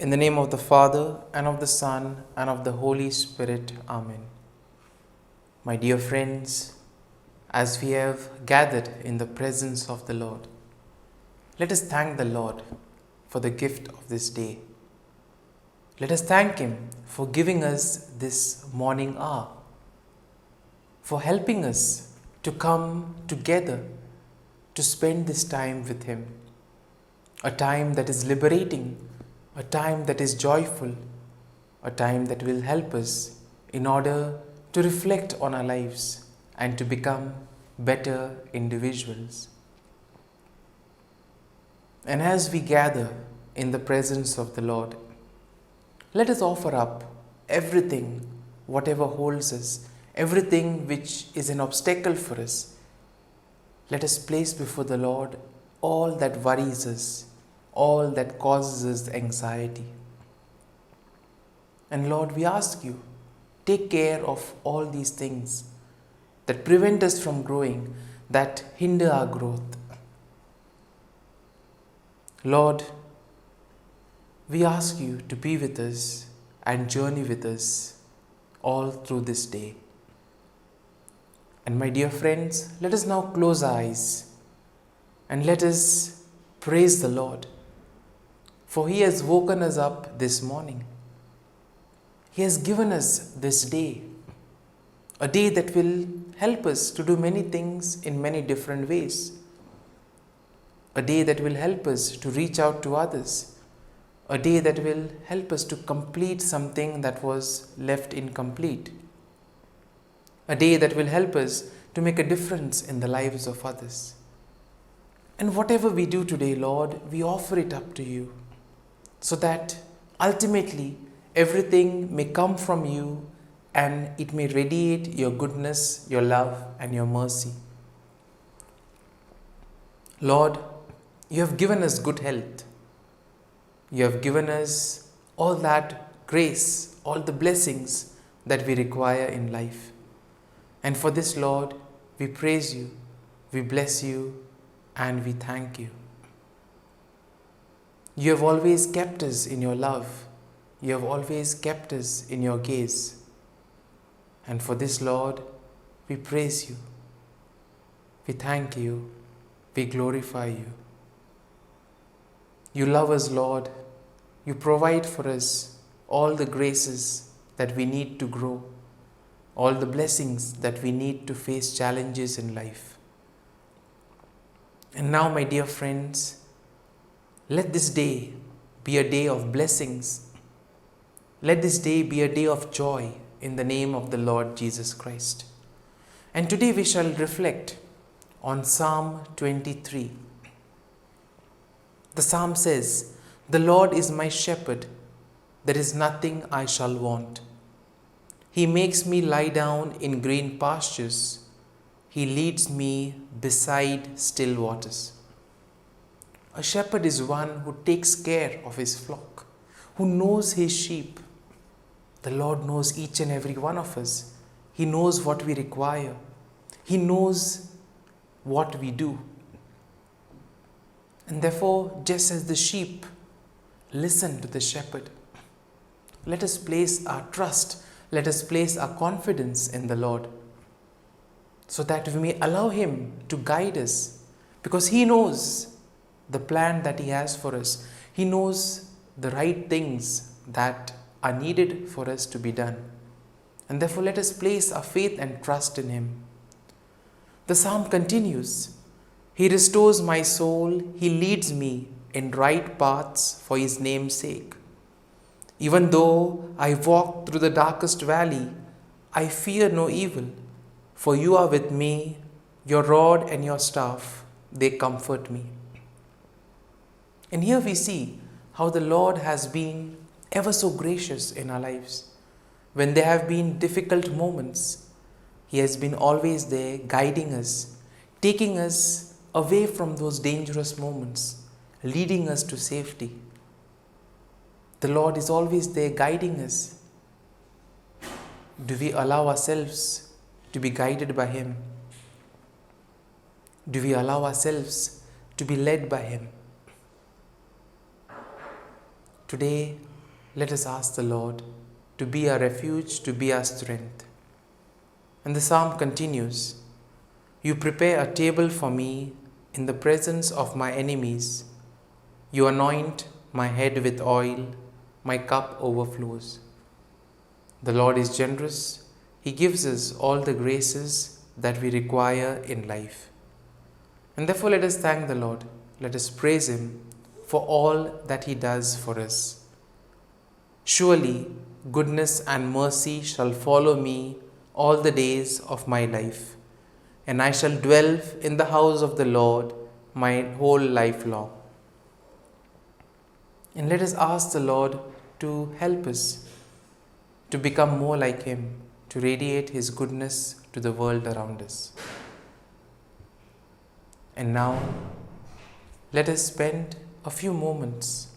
In the name of the Father, and of the Son, and of the Holy Spirit. Amen. My dear friends, as we have gathered in the presence of the Lord, let us thank the Lord for the gift of this day. Let us thank Him for giving us this morning hour, for helping us to come together to spend this time with Him, a time that is liberating, a time that is joyful, a time that will help us in order to reflect on our lives and to become better individuals. And as we gather in the presence of the Lord, let us offer up everything, whatever holds us, everything which is an obstacle for us. Let us place before the Lord all that worries us, all that causes us anxiety. And Lord, we ask you, take care of all these things that prevent us from growing, that hinder our growth. Lord, we ask you to be with us and journey with us all through this day. And my dear friends, let us now close our eyes and let us praise the Lord, for He has woken us up this morning. He has given us this day, a day that will help us to do many things in many different ways, a day that will help us to reach out to others, a day that will help us to complete something that was left incomplete, a day that will help us to make a difference in the lives of others. And whatever we do today, Lord, we offer it up to you, so that ultimately everything may come from you and it may radiate your goodness, your love, and your mercy. Lord, you have given us good health. You have given us all that grace, all the blessings that we require in life. And for this, Lord, we praise you, we bless you, and we thank you. You have always kept us in your love. You have always kept us in your gaze. And for this, Lord, we praise you. We thank you. We glorify you. You love us, Lord. You provide for us all the graces that we need to grow, all the blessings that we need to face challenges in life. And now, my dear friends, let this day be a day of blessings. Let this day be a day of joy in the name of the Lord Jesus Christ. And today we shall reflect on Psalm 23. The psalm says, "The Lord is my shepherd, there is nothing I shall want. He makes me lie down in green pastures. He leads me beside still waters." A shepherd is one who takes care of his flock, who knows his sheep. The Lord knows each and every one of us. He knows what we require. He knows what we do. And therefore, just as the sheep listen to the shepherd, let us place our trust, let us place our confidence in the Lord, so that we may allow Him to guide us, because He knows the plan that He has for us. He knows the right things that are needed for us to be done. And therefore, let us place our faith and trust in Him. The psalm continues, "He restores my soul, He leads me in right paths for His name's sake. Even though I walk through the darkest valley, I fear no evil, for you are with me, your rod and your staff, they comfort me." And here we see how the Lord has been ever so gracious in our lives. When there have been difficult moments, He has been always there guiding us, taking us away from those dangerous moments, leading us to safety. The Lord is always there guiding us. Do we allow ourselves to be guided by Him? Do we allow ourselves to be led by Him? Today, let us ask the Lord to be our refuge, to be our strength. And the psalm continues, You prepare a table for me in the presence of my enemies. You anoint my head with oil, my cup overflows. The Lord is generous. He gives us all the graces that we require in life. And therefore let us thank the Lord. Let us praise Him for all that He does for us. Surely goodness and mercy shall follow me all the days of my life, and I shall dwell in the house of the Lord my whole life long. And let us ask the Lord to help us to become more like Him, to radiate His goodness to the world around us. And now, let us spend a few moments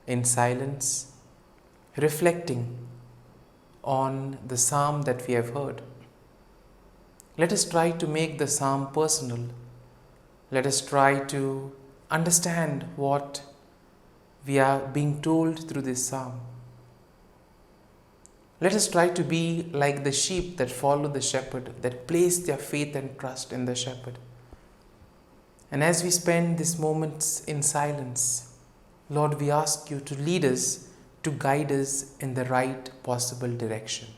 in silence, reflecting on the psalm that we have heard. Let us try to make the psalm personal. Let us try to understand what we are being told through this psalm. Let us try to be like the sheep that follow the shepherd, that place their faith and trust in the shepherd. And as we spend these moments in silence, Lord, we ask you to lead us, to guide us in the right possible direction.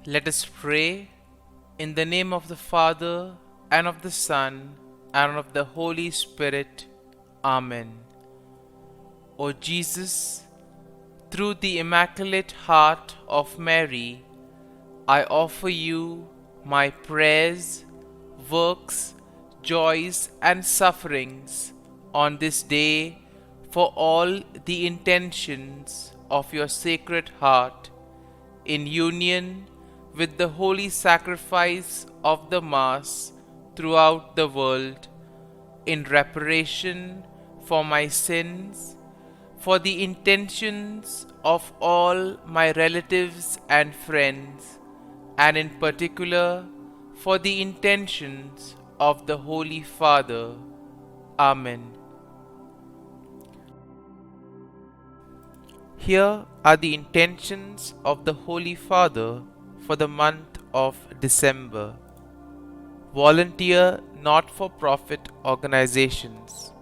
Let us pray in the name of the Father, and of the Son, and of the Holy Spirit. Amen. O Jesus, through the Immaculate Heart of Mary, I offer you my prayers, works, joys, and sufferings on this day for all the intentions of your Sacred Heart, in union with the holy sacrifice of the Mass throughout the world, in reparation for my sins, for the intentions of all my relatives and friends, and in particular for the intentions of the Holy Father. Amen. Here are the intentions of the Holy Father for the month of December. Volunteer not-for-profit organizations.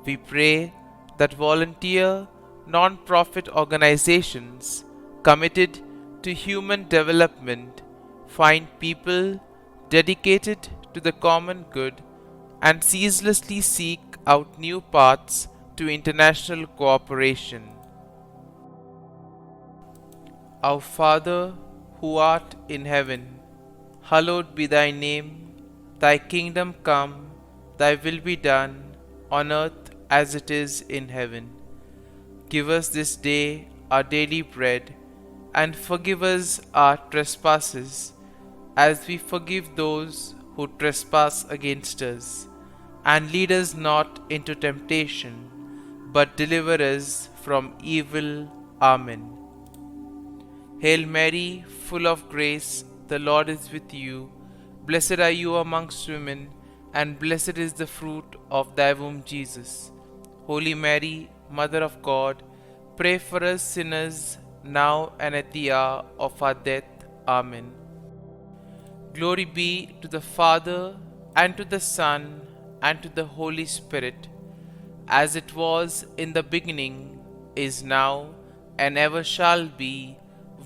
We pray that volunteer non-profit organizations committed to human development find people dedicated to the common good and ceaselessly seek out new paths to international cooperation. Our Father, who art in heaven, hallowed be thy name. Thy kingdom come, thy will be done, on earth as it is in heaven. Give us this day our daily bread, and forgive us our trespasses, as we forgive those who trespass against us. And lead us not into temptation, but deliver us from evil. Amen. Hail Mary, full of grace, the Lord is with you. Blessed are you amongst women, and blessed is the fruit of thy womb, Jesus. Holy Mary, Mother of God, pray for us sinners, now and at the hour of our death. Amen. Glory be to the Father, and to the Son, and to the Holy Spirit, as it was in the beginning, is now, and ever shall be,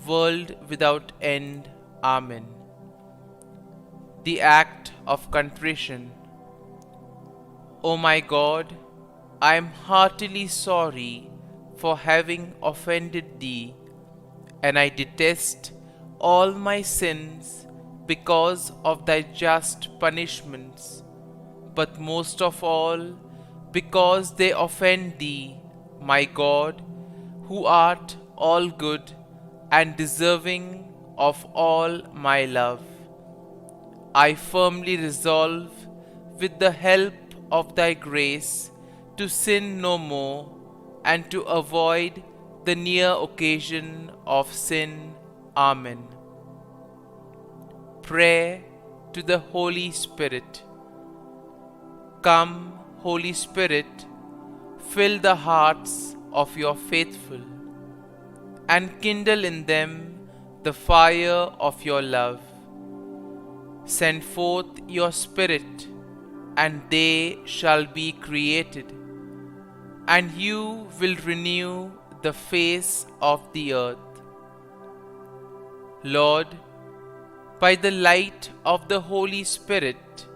world without end. Amen. The act of contrition. O my God, I am heartily sorry for having offended Thee, and I detest all my sins because of Thy just punishments, but most of all because they offend Thee, my God, who art all good and deserving of all my love. I firmly resolve, with the help of Thy grace, to sin no more, and to avoid the near occasion of sin. Amen. Prayer to the Holy Spirit. Come, Holy Spirit, fill the hearts of your faithful, and kindle in them the fire of your love. Send forth your Spirit, and they shall be created, and you will renew the face of the earth. Lord, by the light of the Holy Spirit,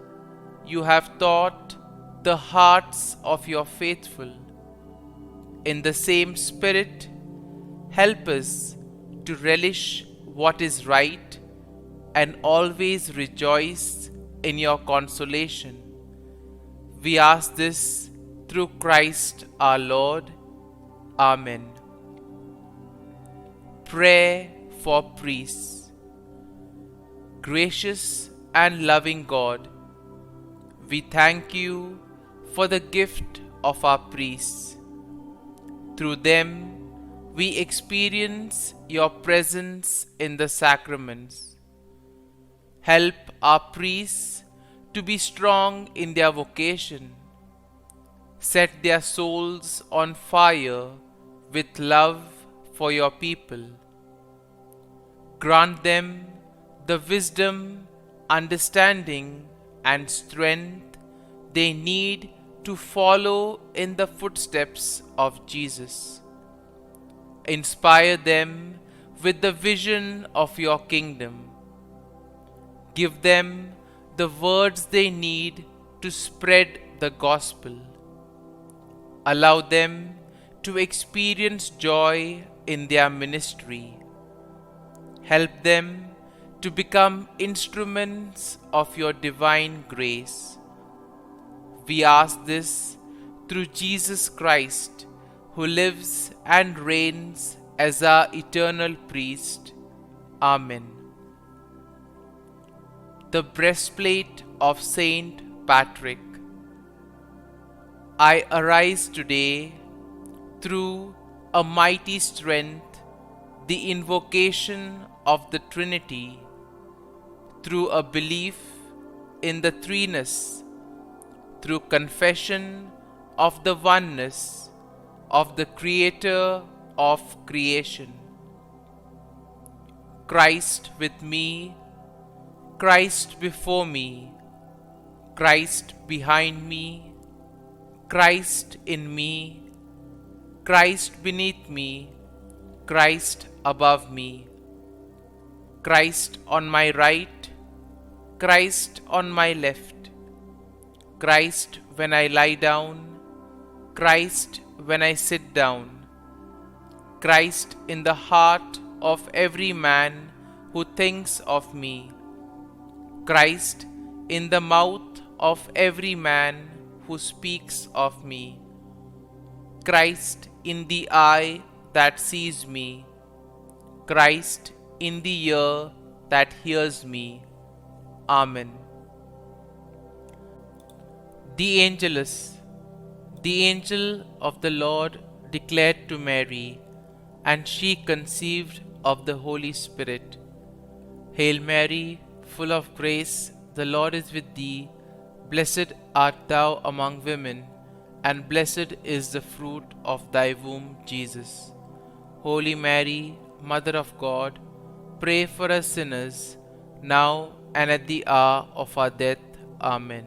you have taught the hearts of your faithful. In the same Spirit, help us to relish what is right and always rejoice in your consolation. We ask this through Christ our Lord. Amen. Prayer for priests. Gracious and loving God, we thank you for the gift of our priests. Through them, we experience your presence in the sacraments. Help our priests to be strong in their vocation. Set their souls on fire with love for your people. Grant them the wisdom, understanding, and strength they need to follow in the footsteps of Jesus. Inspire them with the vision of your kingdom. Give them the words they need to spread the gospel. Allow them to experience joy in their ministry. Help them to become instruments of your divine grace. We ask this through Jesus Christ, who lives and reigns as our eternal priest. Amen. The breastplate of Saint Patrick. I arise today through a mighty strength, the invocation of the Trinity, through a belief in the threeness, through confession of the oneness of the Creator of creation. Christ with me, Christ before me, Christ behind me, Christ in me, Christ beneath me, Christ above me, Christ on my right, Christ on my left, Christ when I lie down, Christ when I sit down, Christ in the heart of every man who thinks of me, Christ in the mouth of every man who speaks of me, Christ in the eye that sees me, Christ in the ear that hears me. Amen. The Angelus. The angel of the Lord declared to Mary, and she conceived of the Holy Spirit. Hail Mary, full of grace, the Lord is with thee. Blessed art thou among women, and blessed is the fruit of thy womb, Jesus. Holy Mary, Mother of God, pray for us sinners, now and at the hour of our death. Amen.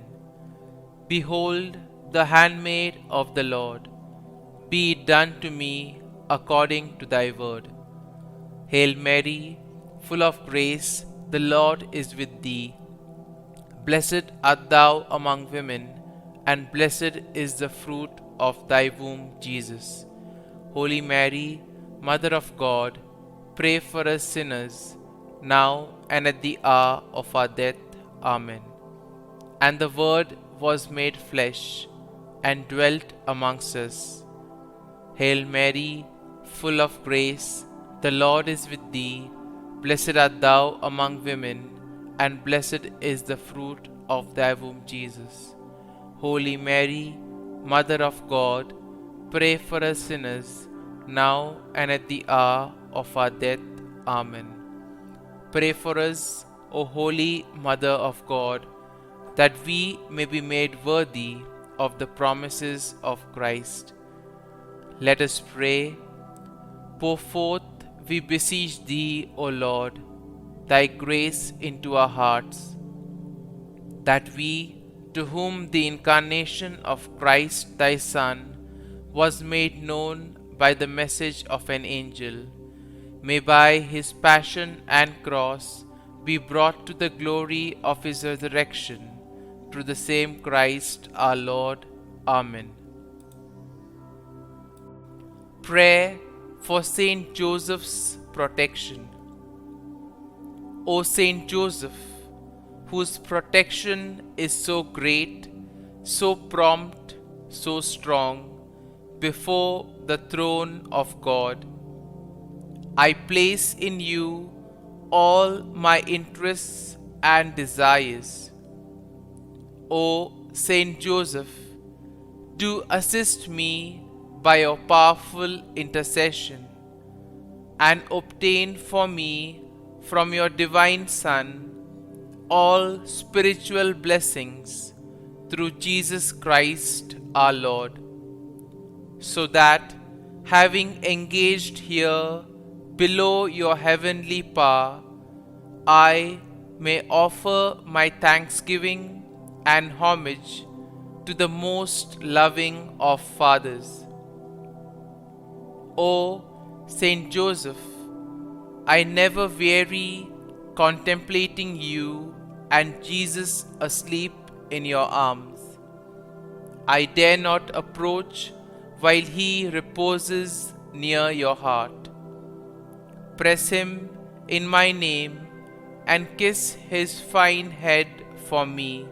Behold, the handmaid of the Lord. Be it done to me according to thy word. Hail Mary, full of grace, the Lord is with thee. Blessed art thou among women, and blessed is the fruit of thy womb, Jesus. Holy Mary, Mother of God, pray for us sinners, now and at the hour of our death. Amen. And the Word was made flesh, and dwelt amongst us. Hail Mary, full of grace, the Lord is with thee. Blessed art thou among women, and blessed is the fruit of thy womb, Jesus. Holy Mary, Mother of God, pray for us sinners, now and at the hour of our death. Amen. Pray for us, O Holy Mother of God, that we may be made worthy of the promises of Christ. Let us pray. Pour forth, we beseech thee, O Lord, thy grace into our hearts, that we, to whom the incarnation of Christ thy Son was made known by the message of an angel, may by his passion and cross be brought to the glory of his resurrection, through the same Christ our Lord. Amen. Prayer for Saint Joseph's protection. O Saint Joseph, whose protection is so great, so prompt, so strong, before the throne of God, I place in you all my interests and desires. O Saint Joseph, do assist me by your powerful intercession, and obtain for me from your divine Son all spiritual blessings through Jesus Christ our Lord, so that, having engaged here below your heavenly power, I may offer my thanksgiving and homage to the most loving of fathers. O Saint Joseph, I never weary contemplating you and Jesus asleep in your arms. I dare not approach while he reposes near your heart. Press him in my name and kiss his fine head for me,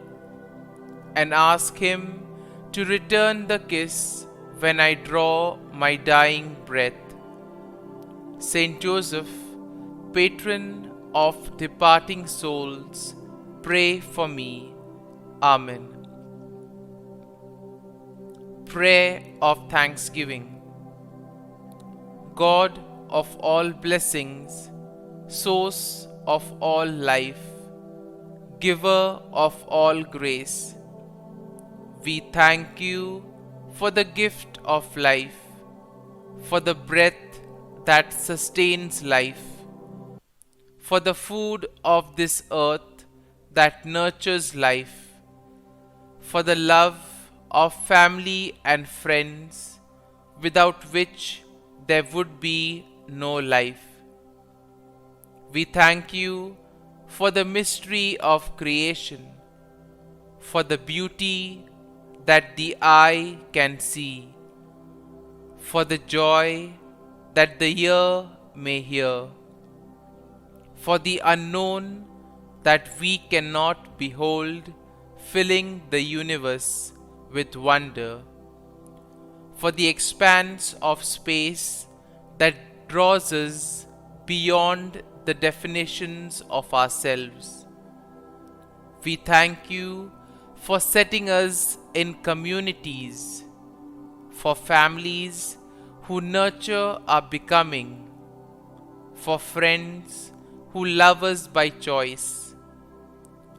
and ask him to return the kiss when I draw my dying breath. Saint Joseph, patron of departing souls, pray for me. Amen. Prayer of Thanksgiving. God of all blessings, source of all life, giver of all grace, we thank you for the gift of life, for the breath that sustains life, for the food of this earth that nurtures life, for the love of family and friends, without which there would be no life. We thank you for the mystery of creation, for the beauty that the eye can see, for the joy that the ear may hear, for the unknown that we cannot behold, filling the universe with wonder, for the expanse of space that draws us beyond the definitions of ourselves. We thank you for setting us in communities, for families who nurture our becoming, for friends who love us by choice,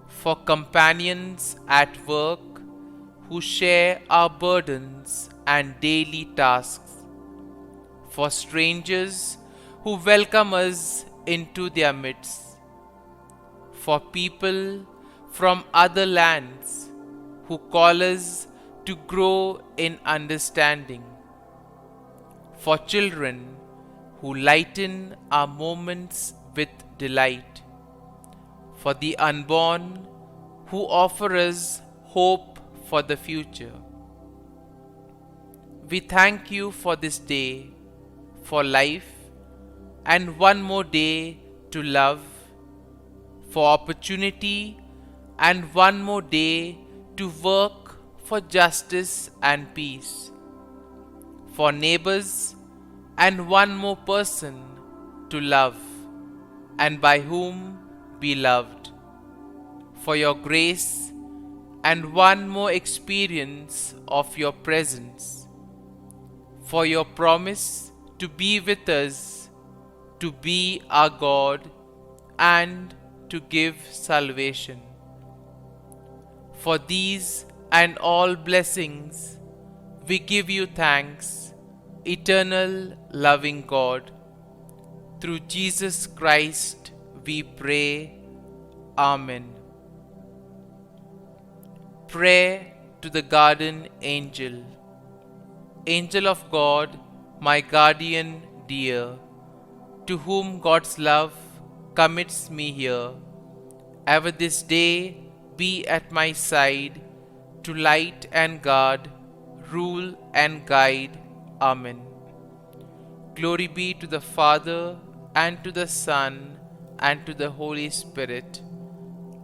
for companions at work who share our burdens and daily tasks, for strangers who welcome us into their midst, for people from other lands who call us to grow in understanding, for children who lighten our moments with delight, for the unborn who offer us hope for the future. We thank you for this day, for life, and one more day to love, for opportunity, and one more day to work for justice and peace, for neighbors, and one more person to love, and by whom be loved, for your grace, and one more experience of your presence, for your promise to be with us, to be our God, and to give salvation. For these and all blessings, we give you thanks, eternal loving God. Through Jesus Christ we pray. Amen. Prayer to the Guardian Angel. Angel of God, my guardian dear, to whom God's love commits me here, ever this day be at my side, to light and guard, rule and guide. Amen. Glory be to the Father, and to the Son, and to the Holy Spirit,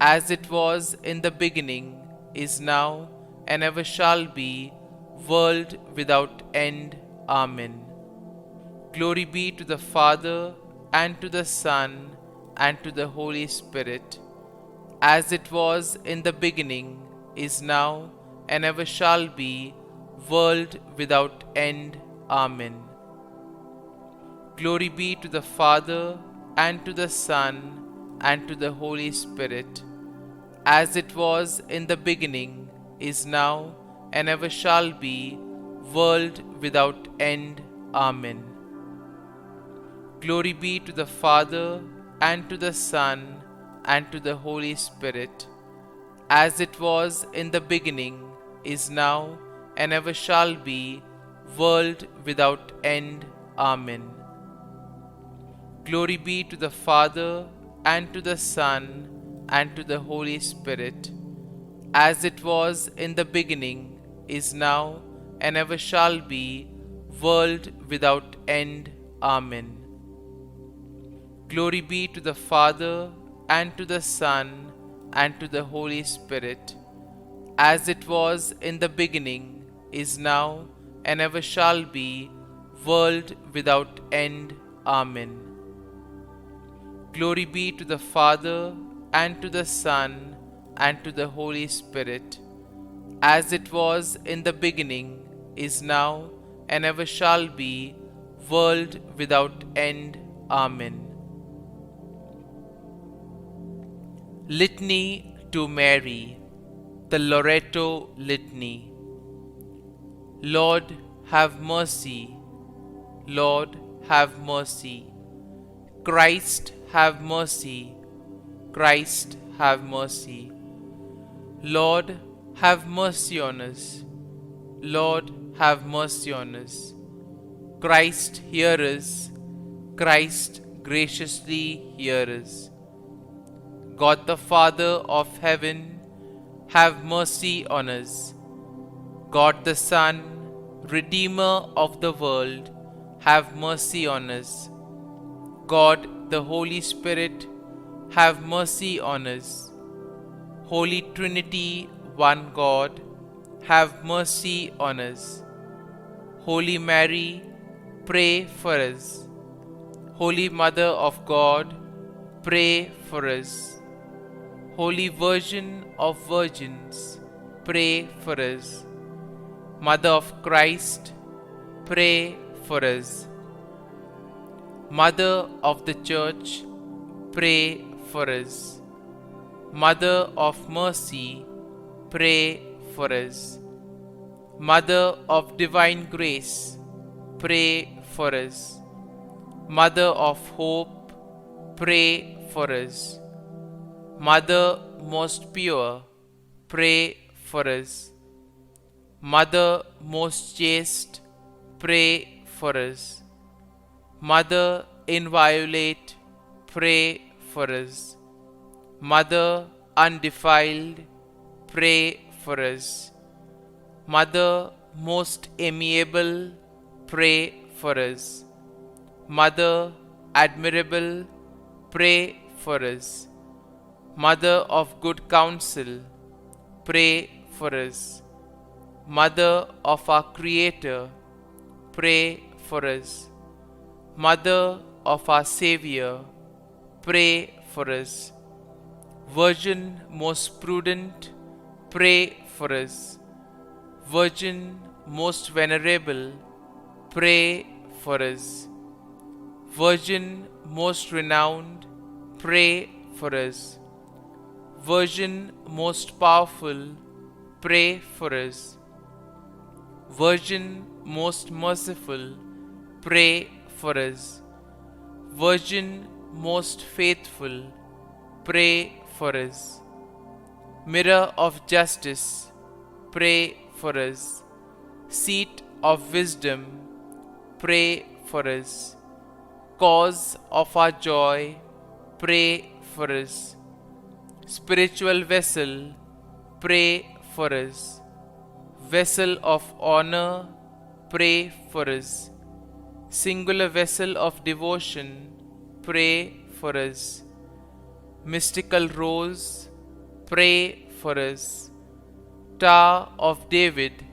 as it was in the beginning, is now, and ever shall be, world without end. Amen. Glory be to the Father, and to the Son, and to the Holy Spirit, as it was in the beginning, is now, and ever shall be, world without end. Amen. Glory be to the Father, and to the Son, and to the Holy Spirit, as it was in the beginning, is now, and ever shall be, world without end. Amen. Glory be to the Father, and to the Son, and to the Holy Spirit, as it was in the beginning, is now, and ever shall be, world without end. Amen. Glory be to the Father, and to the Son, and to the Holy Spirit, as it was in the beginning, is now, and ever shall be, world without end. Amen. Glory be to the Father, and to the Son, and to the Holy Spirit, as it was in the beginning, is now, and ever shall be, world without end. Amen. Glory be to the Father, and to the Son, and to the Holy Spirit, as it was in the beginning, is now, and ever shall be, world without end. Amen. Litany to Mary, the LORETO Litany. Lord, have mercy. Lord, have mercy. Christ, have mercy. Christ, have mercy. Lord, have mercy on us. Lord, have mercy on us. Christ, hear us. Christ, graciously hear us. God the Father of heaven, have mercy on us. God the Son, Redeemer of the world, have mercy on us. God the Holy Spirit, have mercy on us. Holy Trinity, one God, have mercy on us. Holy Mary, pray for us. Holy Mother of God, pray for us. Holy Virgin of Virgins, pray for us. Mother of Christ, pray for us. Mother of the Church, pray for us. Mother of Mercy, pray for us. Mother of Divine Grace, pray for us. Mother of Hope, pray for us. Mother most pure, pray for us. Mother most chaste, pray for us. Mother inviolate, pray for us. Mother undefiled, pray for us. Mother most amiable, pray for us. Mother admirable, pray for us. Mother of good counsel, pray for us. Mother of our Creator, pray for us. Mother of our Savior, pray for us. Virgin most prudent, pray for us. Virgin most venerable, pray for us. Virgin most renowned, pray for us. Virgin most powerful, pray for us. Virgin most merciful, pray for us. Virgin most faithful, pray for us. Mirror of justice, pray for us. Seat of wisdom, pray for us. Cause of our joy, pray for us. Spiritual vessel, pray for us. Vessel of honor, pray for us. Singular vessel of devotion, pray for us. Mystical rose, pray for us. Tower of David,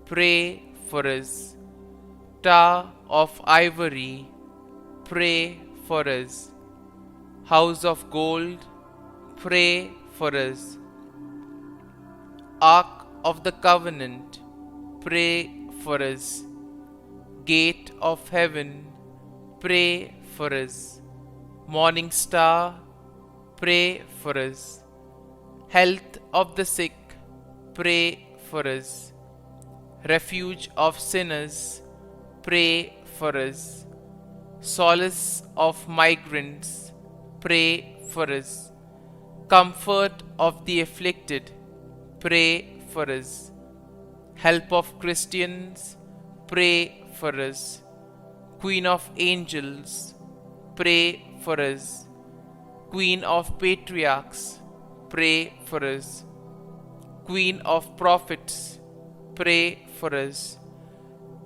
pray for us. Tower of ivory, pray for us. House of gold, pray for us. Ark of the covenant, pray for us. Gate of heaven, pray for us. Morning star, pray for us. Health of the sick, pray for us. Refuge of sinners, pray for us. Solace of migrants, pray for us. Comfort of the afflicted, pray for us. Help of Christians, pray for us. Queen of angels, pray for us. Queen of patriarchs, pray for us. Queen of prophets, pray for us.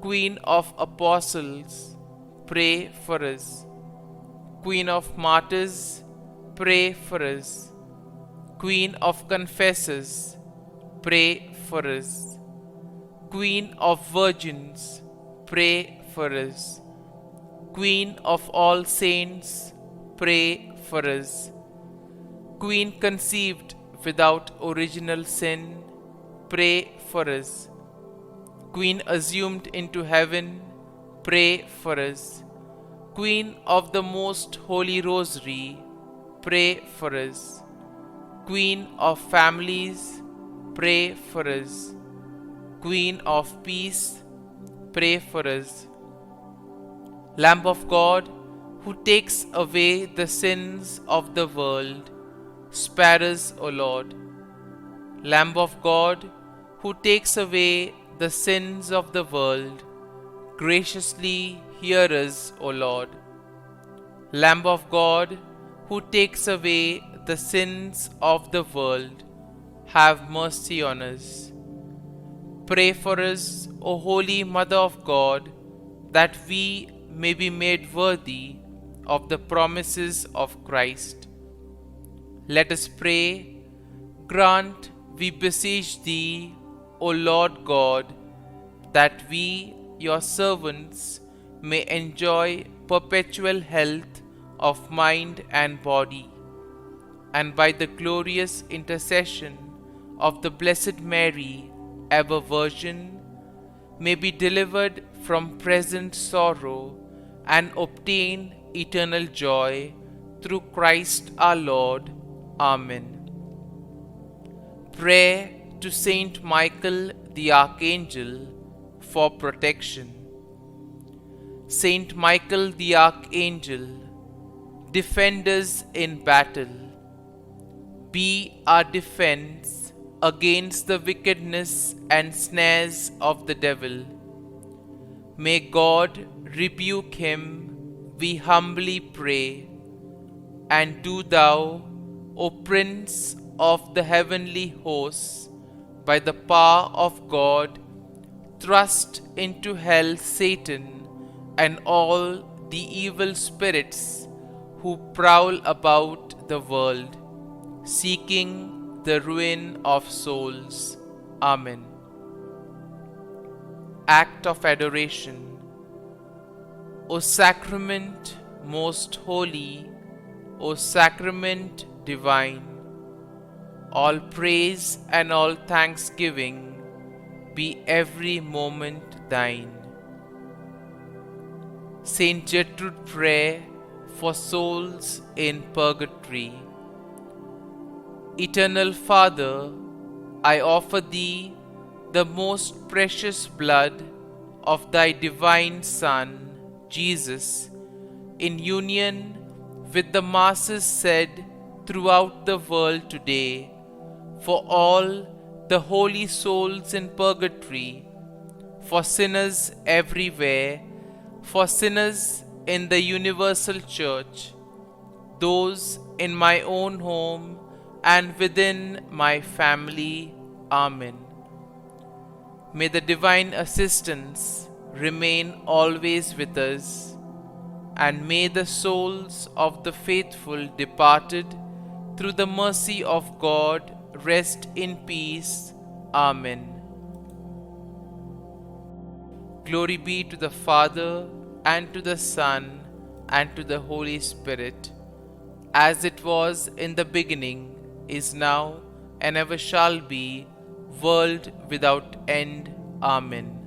Queen of apostles, pray for us. Queen of martyrs, pray for us. Queen of confessors, pray for us. Queen of virgins, pray for us. Queen of all saints, pray for us. Queen conceived without original sin, pray for us. Queen assumed into heaven, pray for us. Queen of the most holy rosary, pray for us. Queen of families, pray for us. Queen of peace, pray for us. Lamb of God, who takes away the sins of the world, spare us, O Lord. Lamb of God, who takes away the sins of the world, graciously hear us, O Lord. Lamb of God, who takes away the sins of the world, have mercy on us. Pray for us, O Holy Mother of God, that we may be made worthy of the promises of Christ. Let us pray. Grant, we beseech Thee, O Lord God, that we, Your servants, may enjoy perpetual health of mind and body, and by the glorious intercession of the Blessed Mary, ever Virgin, may be delivered from present sorrow and obtain eternal joy through Christ our Lord. Amen. Prayer to Saint Michael the Archangel for protection. Saint Michael the Archangel, defend us in battle. be our defense against the wickedness and snares of the devil. May God rebuke him, we humbly pray. And do thou, O Prince of the heavenly hosts, by the power of God, thrust into hell Satan and all the evil spirits who prowl about the world, seeking the ruin of souls. Amen. Act of Adoration. O Sacrament most holy, O Sacrament divine, all praise and all thanksgiving be every moment thine. Saint Gertrude prayer for souls in purgatory. Eternal Father, I offer Thee the most precious blood of Thy divine Son, Jesus, in union with the masses said throughout the world today, for all the holy souls in purgatory, for sinners everywhere, for sinners in the universal church, those in my own home and within my family. Amen. May the divine assistance remain always with us, and may the souls of the faithful departed through the mercy of God rest in peace. Amen. Glory be to the Father, and to the Son, and to the Holy Spirit, as it was in the beginning, is now, and ever shall be, world without end. Amen.